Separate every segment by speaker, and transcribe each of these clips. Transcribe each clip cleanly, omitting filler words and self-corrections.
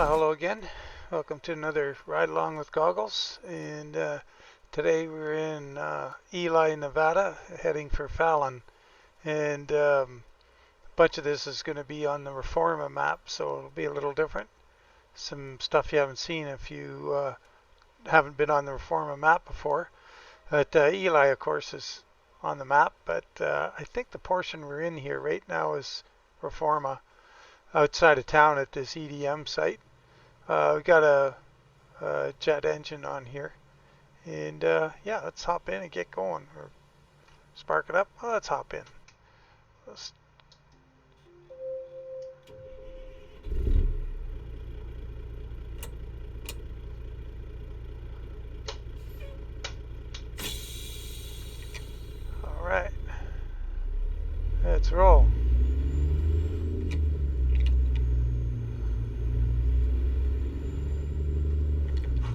Speaker 1: Hello again. Welcome to another Ride Along with Goggles. And today we're in Ely, Nevada, heading for Fallon. And a bunch of this is going to be on the Reforma map, so it'll be a little different. Some stuff you haven't seen if you haven't been on the Reforma map before. But Ely, of course, is on the map. But I think the portion we're in here right now is Reforma, outside of town at this EDM site. We got a jet engine on here, and yeah, let's hop in and get going, or spark it up. Well, let's hop in. All right, let's roll.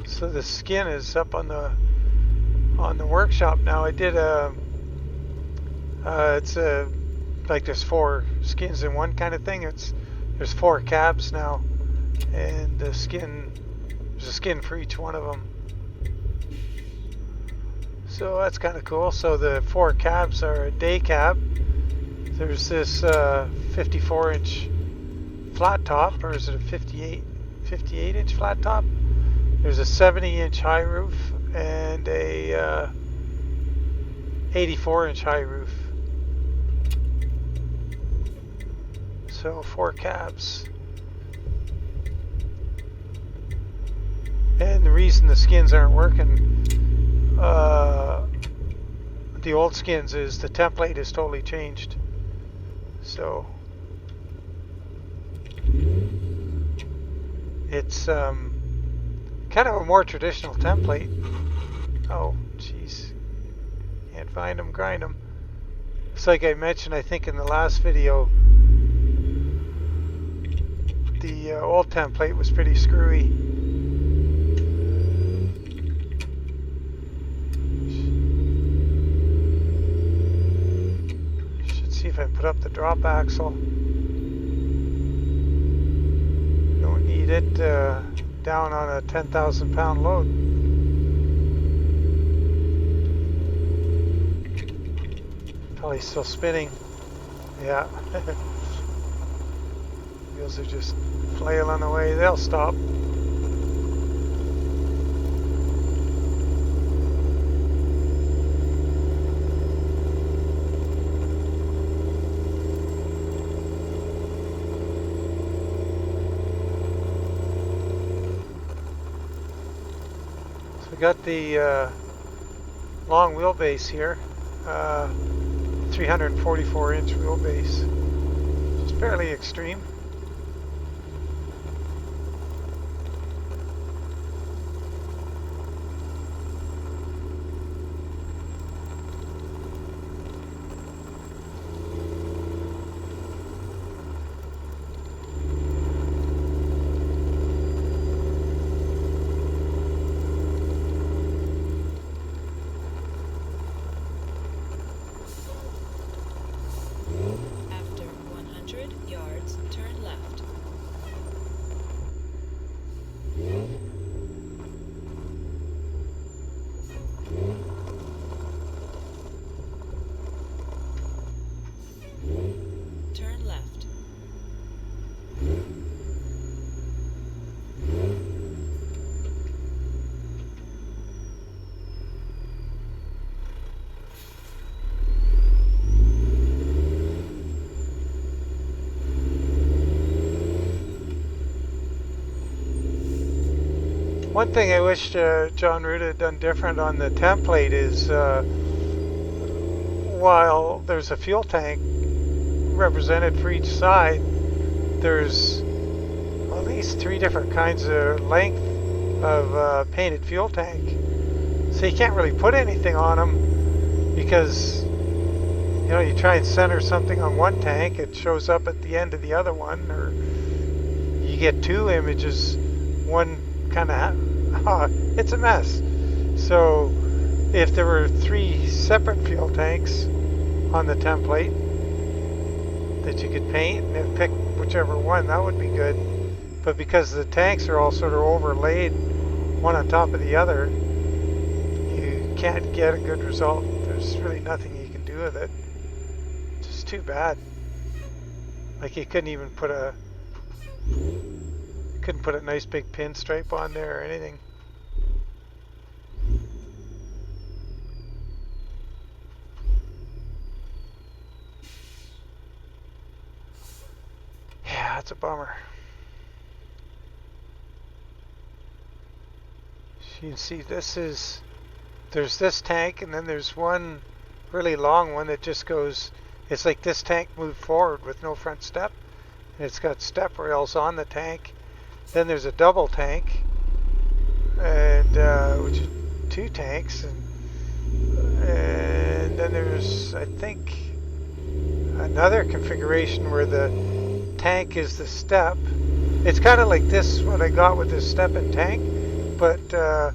Speaker 1: So the skin is up on the workshop now. I did it's a like there's 4 skins in one kind of thing. There's 4 cabs now, and there's a skin for each one of them. So that's kind of cool. So the 4 cabs are a day cab. There's this 54-inch flat top, or is it a 58-inch flat top? There's a 70-inch high roof and a 84-inch high roof. So 4 cabs. And the reason the skins aren't working, the old skins, is the template is totally changed. So it's kind of a more traditional template. Oh, jeez. Can't find them, grind them. It's like I mentioned, I think, in the last video, the old template was pretty screwy. Should see if I can put up the drop axle. Don't need it down on a 10,000 pound load. Probably still spinning. Yeah. Wheels are just flailing away. They'll stop. We got the long wheelbase here, 344-inch wheelbase. It's fairly extreme. One thing I wish Jon Ruda had done different on the template is while there's a fuel tank represented for each side, there's at least 3 different kinds of length of painted fuel tank. So you can't really put anything on them because, you know, you try and center something on one tank, it shows up at the end of the other one, or you get 2 images, one kind of, it's a mess. So if there were 3 separate fuel tanks on the template that you could paint and pick whichever one, that would be good. but because the tanks are all sort of overlaid one on top of the other, you can't get a good result. There's really nothing you can do with it. It's just too bad. Like you couldn't even put a nice big pinstripe on there or anything. Yeah, that's a bummer. You can see there's this tank, and then there's one really long one that just goes, it's like this tank moved forward with no front step, and it's got step rails on the tank. Then there's a double tank, and which is 2 tanks, and then there's, I think, another configuration where the tank is the step. It's kind of like this, what I got with this step and tank, but the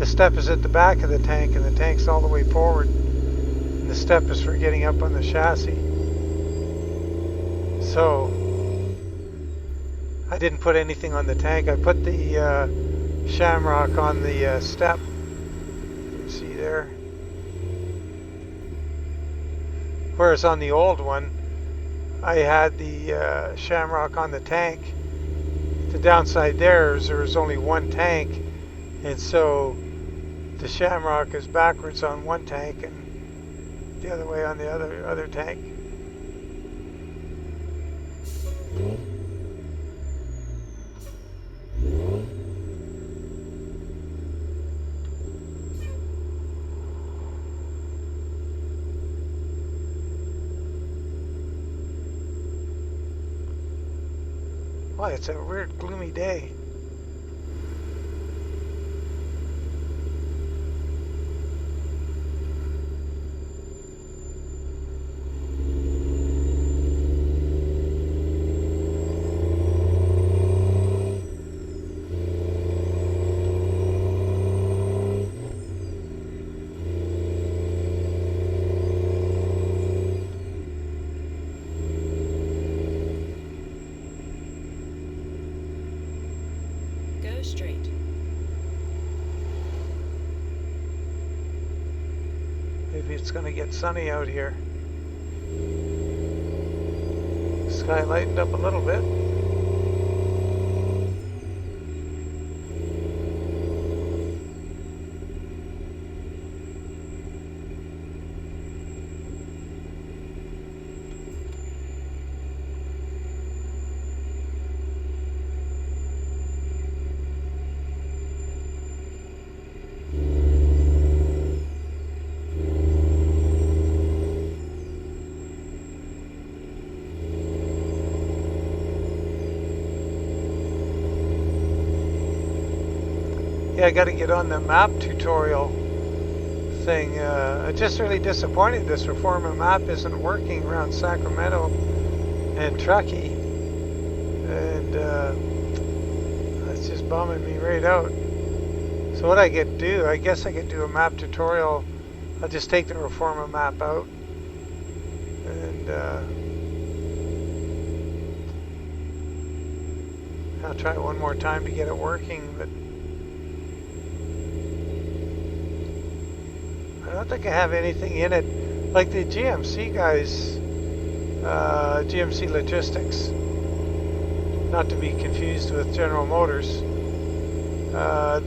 Speaker 1: step is at the back of the tank, and the tank's all the way forward, and the step is for getting up on the chassis. So I didn't put anything on the tank. I put the shamrock on the step. You can see there. Whereas on the old one, I had the shamrock on the tank. The downside there is there was only one tank, and so the shamrock is backwards on one tank and the other way on the other tank. Wow, it's a weird gloomy day.
Speaker 2: Straight.
Speaker 1: Maybe it's going to get sunny out here. Sky lightened up a little bit. Yeah, I got to get on the map tutorial thing. I'm just really disappointed this Reforma map isn't working around Sacramento and Truckee, and that's just bumming me right out. So what I could do, I guess I could do a map tutorial. I'll just take the Reforma map out, and I'll try it one more time to get it working, but I don't think I have anything in it. Like the GMC guys, GMC Logistics, not to be confused with General Motors,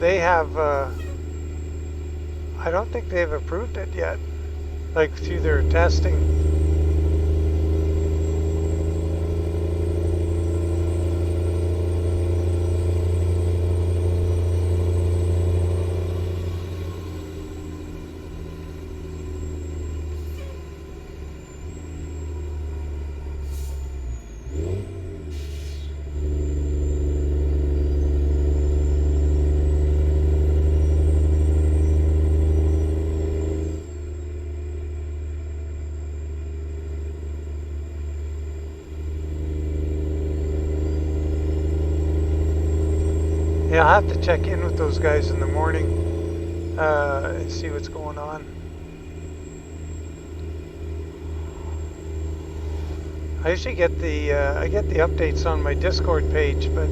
Speaker 1: they have, I don't think they've approved it yet, like through their testing. Yeah, I'll have to check in with those guys in the morning and see what's going on. I usually get the updates on my Discord page, but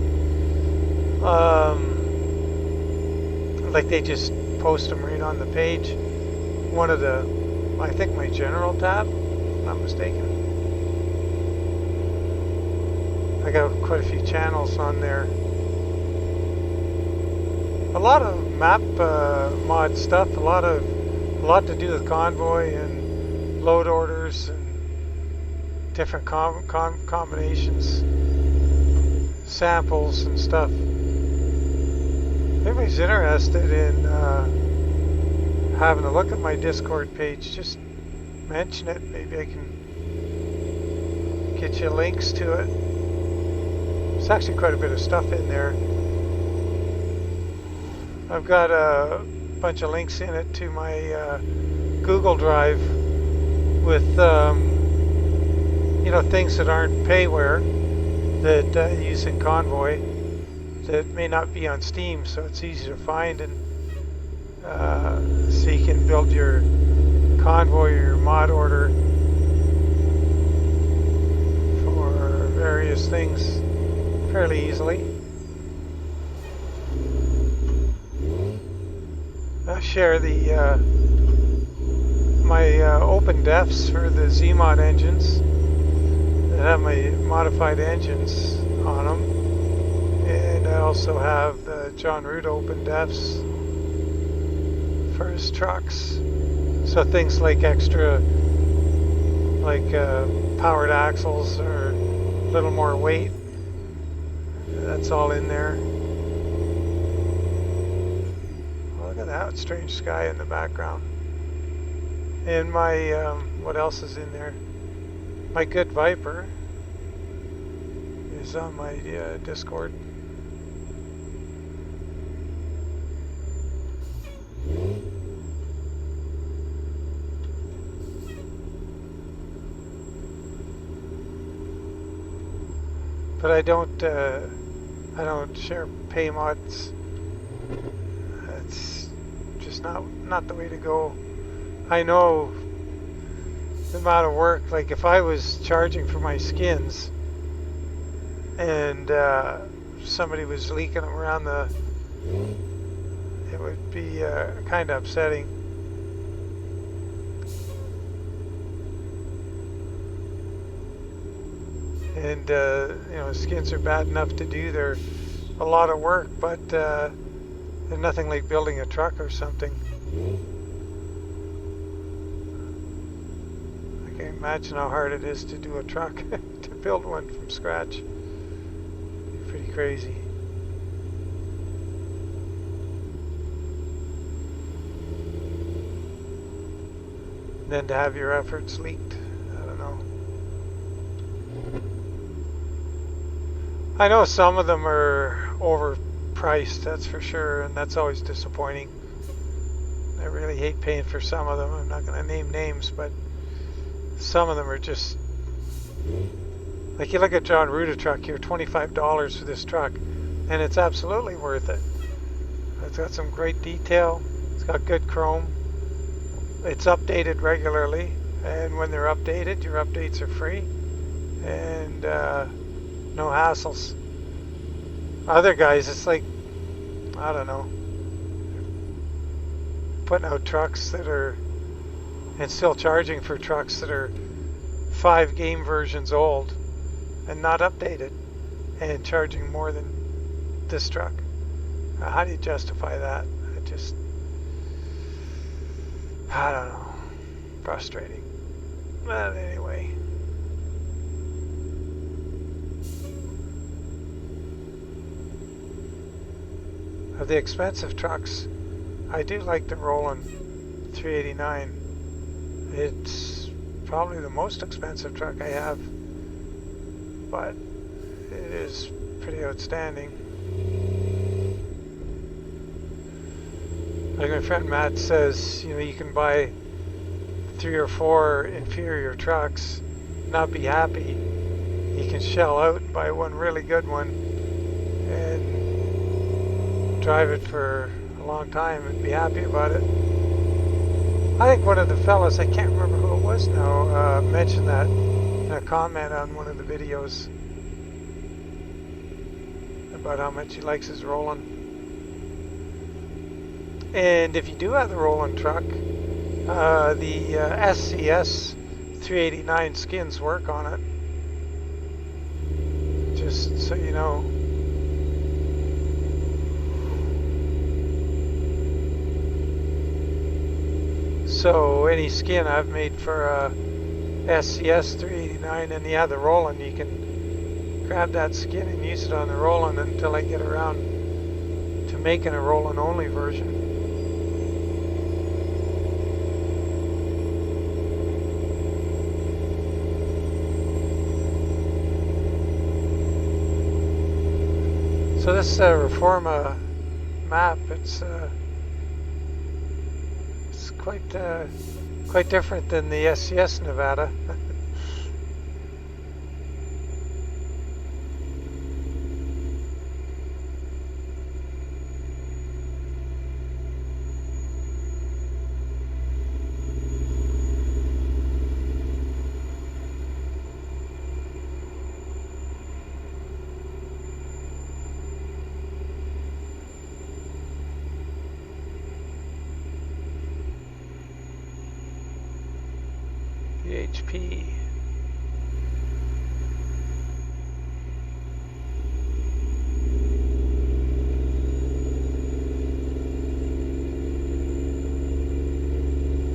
Speaker 1: Like they just post them right on the page. One of the, I think my general tab, if I'm not mistaken. I got quite a few channels on there. A lot of map mod stuff, a lot to do with convoy and load orders and different combinations, samples and stuff. If anybody's interested in having a look at my Discord page, just mention it. Maybe I can get you links to it. There's actually quite a bit of stuff in there. I've got a bunch of links in it to my Google Drive with you know, things that aren't payware that I use in Convoy that may not be on Steam, so it's easy to find, and so you can build your Convoy or your mod order for various things fairly easily. I share the my open defs for the ZMod engines that have my modified engines on them, and I also have the Jon Ruda open defs for his trucks. So things like extra, like powered axles or a little more weight, that's all in there. Look at that strange sky in the background. And my, what else is in there? My good Viper is on my Discord. But I don't share pay mods. It's just not the way to go. I know the amount of work. Like if I was charging for my skins and somebody was leaking them around it would be kind of upsetting. And you know, skins are bad enough to do. They're a lot of work, but they're nothing like building a truck or something. I can't imagine how hard it is to do a truck, to build one from scratch. Pretty crazy. And then to have your efforts leaked, I don't know. I know some of them are overpriced, that's for sure, and that's always disappointing. I really hate paying for some of them. I'm not going to name names, but some of them are just... Like you look at Jon Ruda truck here, $25 for this truck, and it's absolutely worth it. It's got some great detail. It's got good chrome. It's updated regularly, and when they're updated, your updates are free, and no hassles. Other guys, it's like, I don't know, putting out trucks that are, and still charging for trucks that are 5 game versions old and not updated, and charging more than this truck. How do you justify that? I don't know. Frustrating. But anyway. Of the expensive trucks, I do like the Roland 389. It's probably the most expensive truck I have, but it is pretty outstanding. Like my friend Matt says, you know, you can buy 3 or 4 inferior trucks, not be happy. You can shell out and buy one really good one and drive it for a long time and be happy about it. I think one of the fellas, I can't remember who it was now, mentioned that in a comment on one of the videos about how much he likes his rolling. And if you do have the rolling truck, the SCS 389 skins work on it. Just so you know. So any skin I've made for SCS 389 and you have the rolling, you can grab that skin and use it on the rolling until I get around to making a rolling only version. So this Reforma map, it's quite different than the SCS Nevada. HP.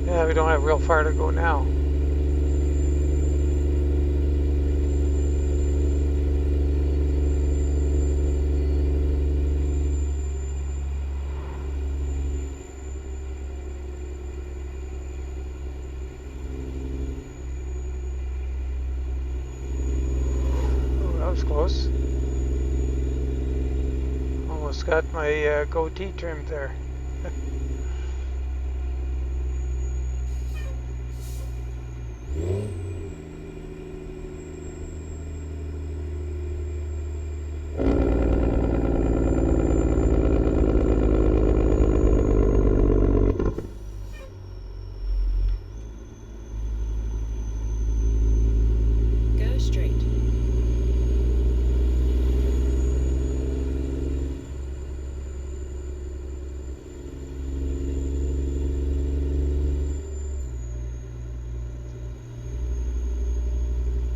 Speaker 1: Yeah, we don't have real far to go now. Close. Almost got my goatee trimmed there.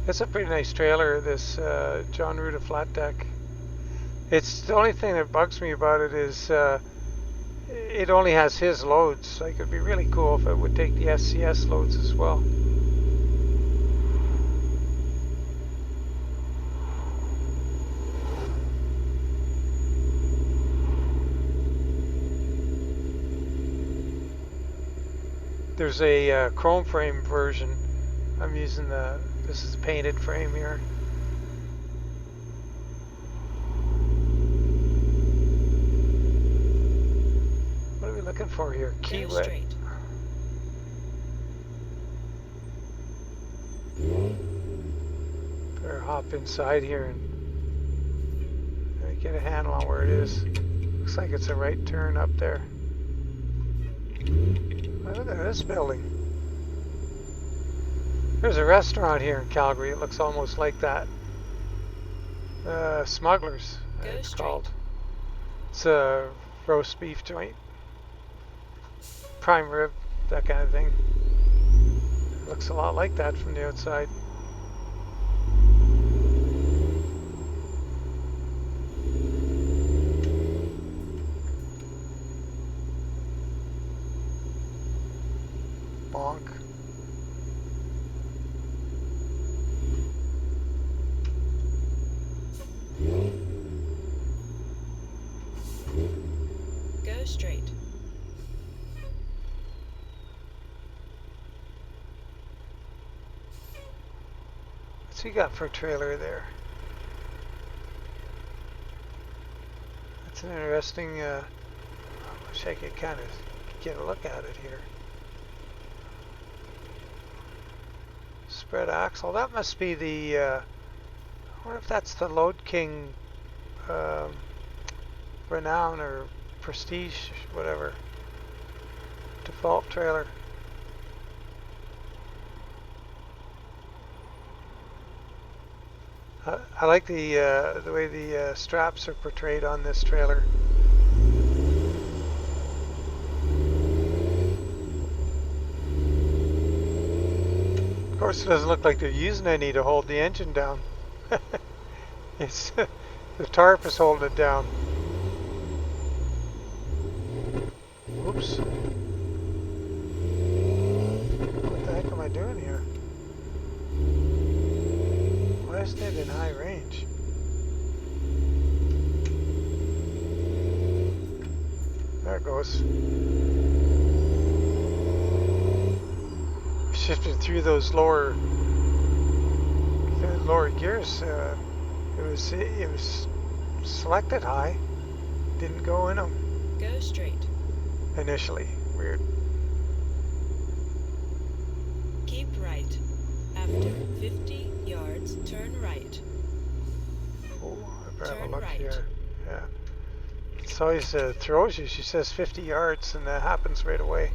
Speaker 1: It's a pretty nice trailer, this Jon Ruda flat deck. It's the only thing that bugs me about it is it only has his loads. Like, it'd be really cool if it would take the SCS loads as well. There's a chrome frame version. I'm using this is a painted frame here. What are we looking for here? Key wet. Better hop inside here and get a handle on where it is. Looks like it's a right turn up there. Oh, look at this building. There's a restaurant here in Calgary. It looks almost like that. Smugglers, it's called. It's a roast beef joint. Prime rib, that kind of thing. It looks a lot like that from the outside. Bonk.
Speaker 2: Go straight.
Speaker 1: What's he got for a trailer there? That's an interesting, I wish I could kind of get a look at it here. Spread axle, that must be the, I wonder if that's the Load King Renown or Prestige, whatever, default trailer. I like the way the straps are portrayed on this trailer. Of course, it doesn't look like they're using any to hold the engine down. It's the tarp is holding it down. Oops. What the heck am I doing here? Why isn't it in high range? There it goes. Shifted through those lower gears. It was selected high. Didn't go in them.
Speaker 2: Go straight.
Speaker 1: Initially. Weird.
Speaker 2: Keep right. After 50 yards, turn right.
Speaker 1: Oh, I better have a
Speaker 2: Turn
Speaker 1: look
Speaker 2: right.
Speaker 1: here. Yeah. It's always throws you. She says 50 yards, and that happens right away.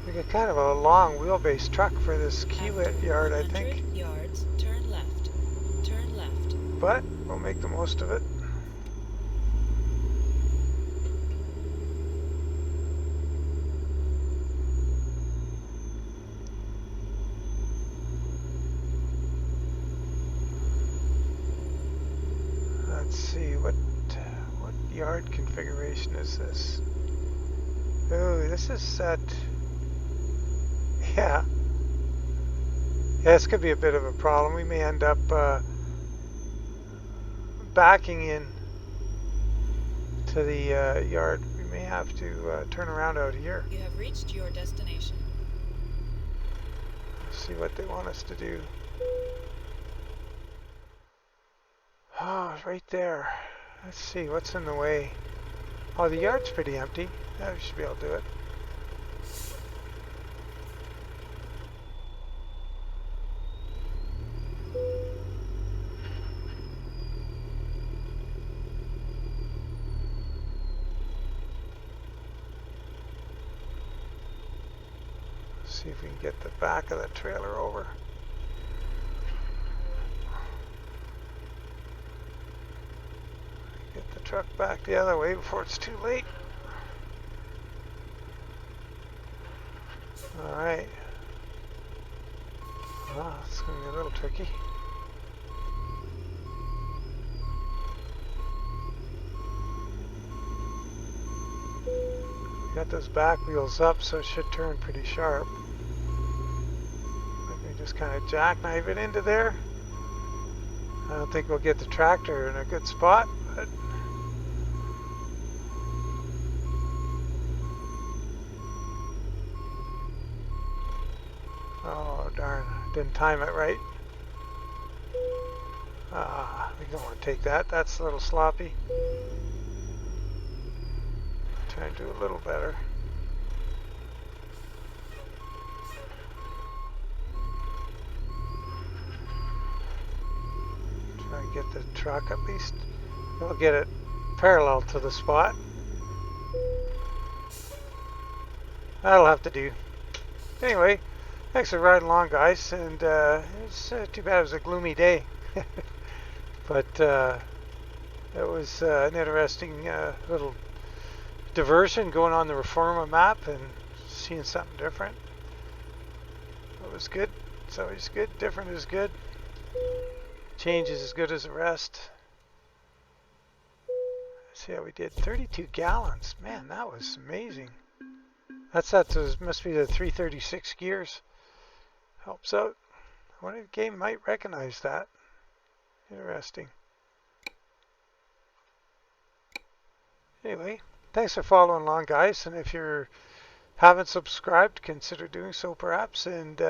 Speaker 1: We got kind of a long wheelbase truck for this Kiewit yard, I think.
Speaker 2: 100 yards, turn left. Turn left.
Speaker 1: But we'll make the most of it. Let's see, what yard configuration is this? Oh, this is set. Yeah. Yeah, this could be a bit of a problem. We may end up backing in to the yard. We may have to turn around out here.
Speaker 2: You have reached your destination.
Speaker 1: See what they want us to do. Oh, right there. Let's see, what's in the way? Oh, the yard's pretty empty. Yeah, we should be able to do it. See if we can get the back of the trailer over. Get the truck back the other way before it's too late. Alright. Oh, it's going to be a little tricky. Got those back wheels up, so it should turn pretty sharp. Let me just kind of jackknife it into there. I don't think we'll get the tractor in a good spot, but oh darn, didn't time it right. We don't want to take that. That's a little sloppy. Try and do a little better. Try and get the truck at least. We'll get it parallel to the spot. That'll have to do. Anyway, thanks for riding along, guys. And it's too bad it was a gloomy day. But it was an interesting little diversion going on the Reforma map and seeing something different. It was good. It's always good. Different is good. Change is as good as the rest. Let's see how we did. 32 gallons. Man, that was amazing. Must be the 336 gears. Helps out. I wonder if the game might recognize that. Interesting. Anyway, thanks for following along, guys. And if you haven't subscribed, consider doing so perhaps. And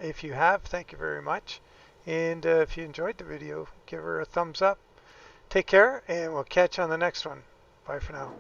Speaker 1: if you have, thank you very much. And if you enjoyed the video, give her a thumbs up. Take care, and we'll catch you on the next one. Bye for now.